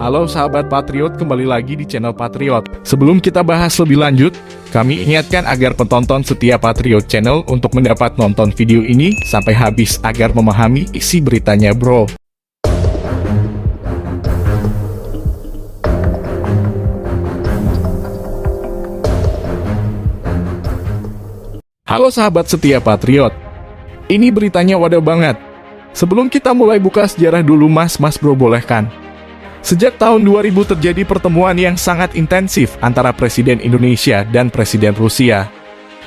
Halo sahabat Patriot, kembali lagi di channel Patriot. Sebelum kita bahas lebih lanjut, kami ingatkan agar penonton setia Patriot Channel untuk mendapat nonton video ini sampai habis agar memahami isi beritanya, bro. Halo sahabat setia Patriot. Ini beritanya wadah banget. Sebelum kita mulai buka sejarah dulu mas bro, bolehkan? Sejak tahun 2000 terjadi pertemuan yang sangat intensif antara Presiden Indonesia dan Presiden Rusia.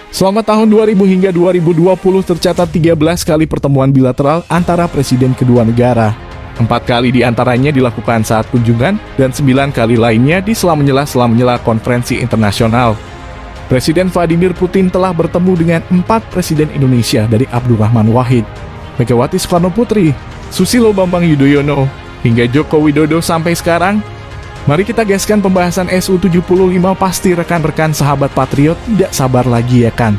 Selama tahun 2000 hingga 2020 tercatat 13 kali pertemuan bilateral antara presiden kedua negara. 4 kali diantaranya dilakukan saat kunjungan dan 9 kali lainnya di sela-menyela konferensi internasional. Presiden Vladimir Putin telah bertemu dengan 4 presiden Indonesia dari Abdurrahman Wahid, Megawati Soekarno Putri, Susilo Bambang Yudhoyono, hingga Joko Widodo sampai sekarang. Mari kita gaskan pembahasan Su-75, pasti rekan-rekan sahabat Patriot tidak sabar lagi ya kan?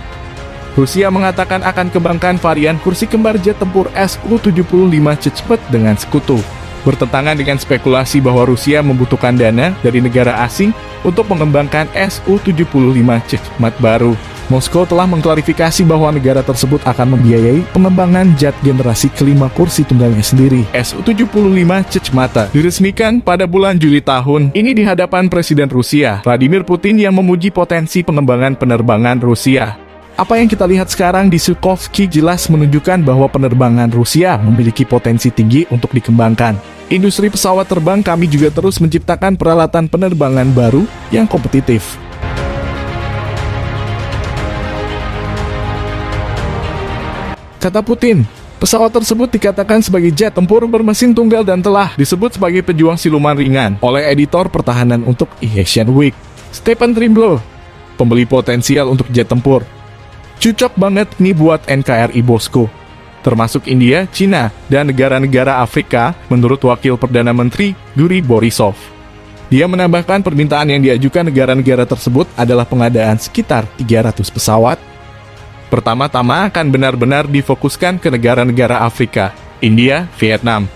Rusia mengatakan akan kembangkan varian kursi kembar jet tempur Su-75 Chechmet dengan sekutu. Bertentangan dengan spekulasi bahwa Rusia membutuhkan dana dari negara asing untuk mengembangkan Su-75 Chechmet baru. Moskow telah mengklarifikasi bahwa negara tersebut akan membiayai pengembangan jet generasi kelima kursi tunggalnya sendiri. Su-75 Chechmet diresmikan pada bulan Juli tahun ini di hadapan Presiden Rusia, Vladimir Putin, yang memuji potensi pengembangan penerbangan Rusia. Apa yang kita lihat sekarang di Sukovsky jelas menunjukkan bahwa penerbangan Rusia memiliki potensi tinggi untuk dikembangkan. Industri pesawat terbang kami juga terus menciptakan peralatan penerbangan baru yang kompetitif. Kata Putin, pesawat tersebut dikatakan sebagai jet tempur bermesin tunggal dan telah disebut sebagai pejuang siluman ringan oleh editor pertahanan untuk Asian Week, Stephen Trimble. Pembeli potensial untuk jet tempur. Cocok banget nih buat NKRI bosku, termasuk India, Cina, dan negara-negara Afrika, menurut Wakil Perdana Menteri Yuri Borisov. Dia menambahkan permintaan yang diajukan negara-negara tersebut adalah pengadaan sekitar 300 pesawat. Pertama-tama akan benar-benar difokuskan ke negara-negara Afrika, India, Vietnam.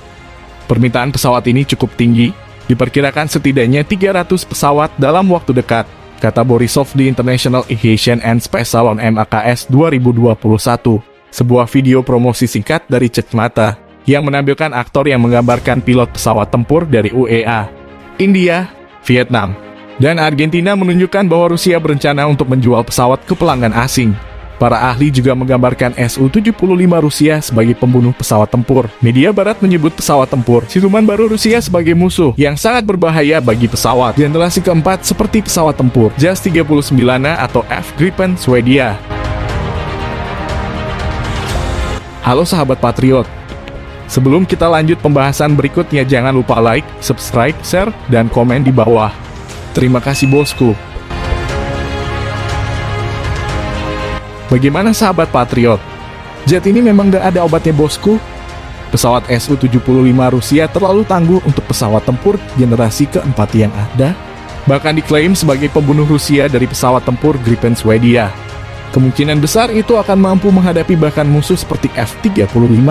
Permintaan pesawat ini cukup tinggi, diperkirakan setidaknya 300 pesawat dalam waktu dekat, kata Borisov di International Aviation and Space Salon MAKS 2021. Sebuah video promosi singkat dari Chechmet yang menampilkan aktor yang menggambarkan pilot pesawat tempur dari UEA, India, Vietnam, dan Argentina menunjukkan bahwa Rusia berencana untuk menjual pesawat ke pelanggan asing. Para ahli juga menggambarkan Su-75 Rusia sebagai pembunuh pesawat tempur. Media barat menyebut pesawat tempur siluman baru Rusia sebagai musuh yang sangat berbahaya bagi pesawat generasi keempat seperti pesawat tempur JAS-39A atau F Gripen Swedia. Halo sahabat Patriot. Sebelum kita lanjut pembahasan berikutnya, jangan lupa like, subscribe, share, dan komen di bawah. Terima kasih bosku. Bagaimana sahabat Patriot? Jet ini memang gak ada obatnya bosku? Pesawat Su-75 Rusia terlalu tangguh untuk pesawat tempur generasi keempat yang ada. Bahkan diklaim sebagai pembunuh Rusia dari pesawat tempur Gripen Swedia. Kemungkinan besar itu akan mampu menghadapi bahkan musuh seperti F-35,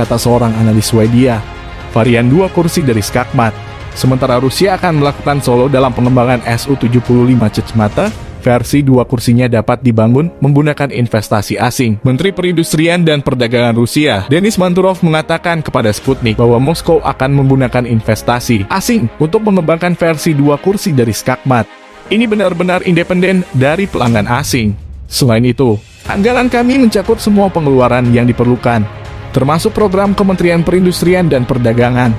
kata seorang analis Swedia, varian 2 kursi dari Skakmat. Sementara Rusia akan melakukan solo dalam pengembangan Su-75 Chechmet. Versi 2 kursinya dapat dibangun menggunakan investasi asing. Menteri Perindustrian dan Perdagangan Rusia, Denis Manturov, mengatakan kepada Sputnik bahwa Moskow akan menggunakan investasi asing untuk mengembangkan versi 2 kursi dari Skakmat. Ini benar-benar independen dari pelanggan asing. Selain itu, anggaran kami mencakup semua pengeluaran yang diperlukan, termasuk program Kementerian Perindustrian dan Perdagangan,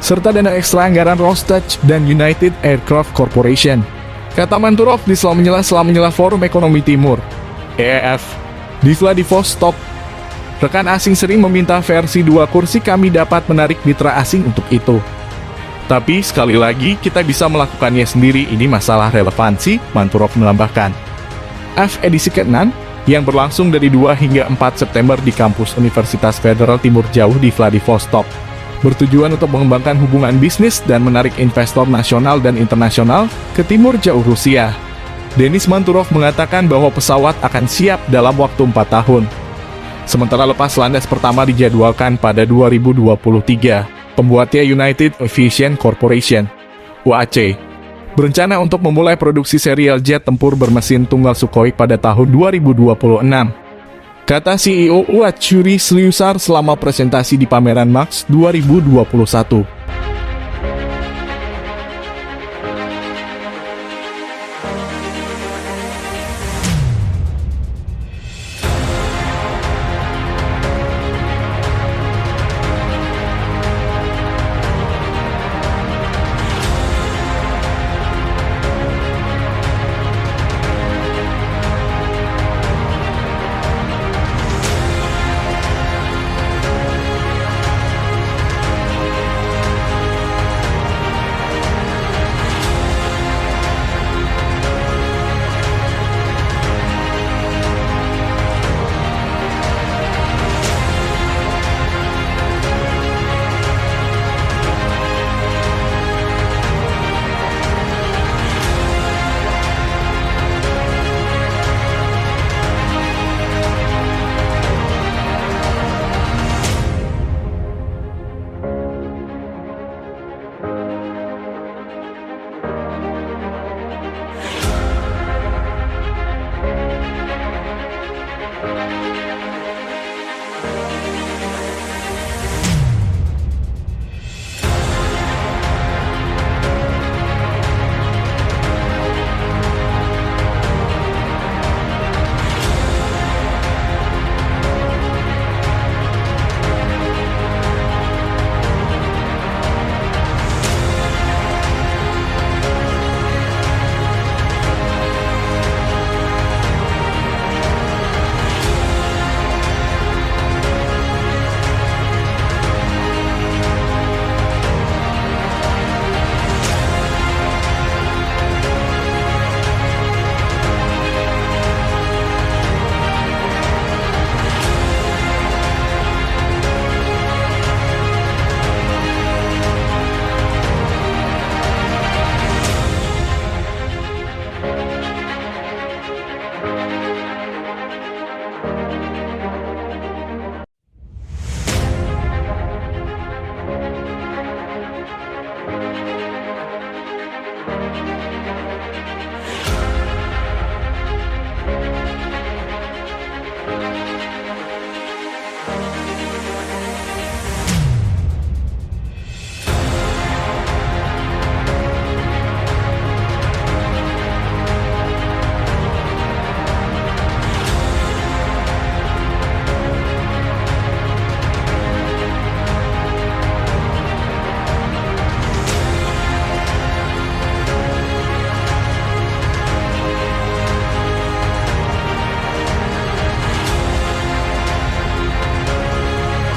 serta dana ekstra anggaran Rostec dan United Aircraft Corporation, kata Manturov di sela-menyela Forum Ekonomi Timur, EEF, di Vladivostok. Rekan asing sering meminta versi 2 kursi, kami dapat menarik mitra asing untuk itu. Tapi sekali lagi, kita bisa melakukannya sendiri, ini masalah relevansi, Manturov menambahkan. F edisi ke-6, yang berlangsung dari 2 hingga 4 September di kampus Universitas Federal Timur Jauh di Vladivostok, bertujuan untuk mengembangkan hubungan bisnis dan menarik investor nasional dan internasional ke timur jauh Rusia. Denis Manturov mengatakan bahwa pesawat akan siap dalam waktu 4 tahun. Sementara lepas landas pertama dijadwalkan pada 2023. Pembuatnya United Aviation Corporation UAC, berencana untuk memulai produksi serial jet tempur bermesin tunggal Sukhoi pada tahun 2026. Kata CEO UAC Yuri Slyusar selama presentasi di pameran MAX 2021.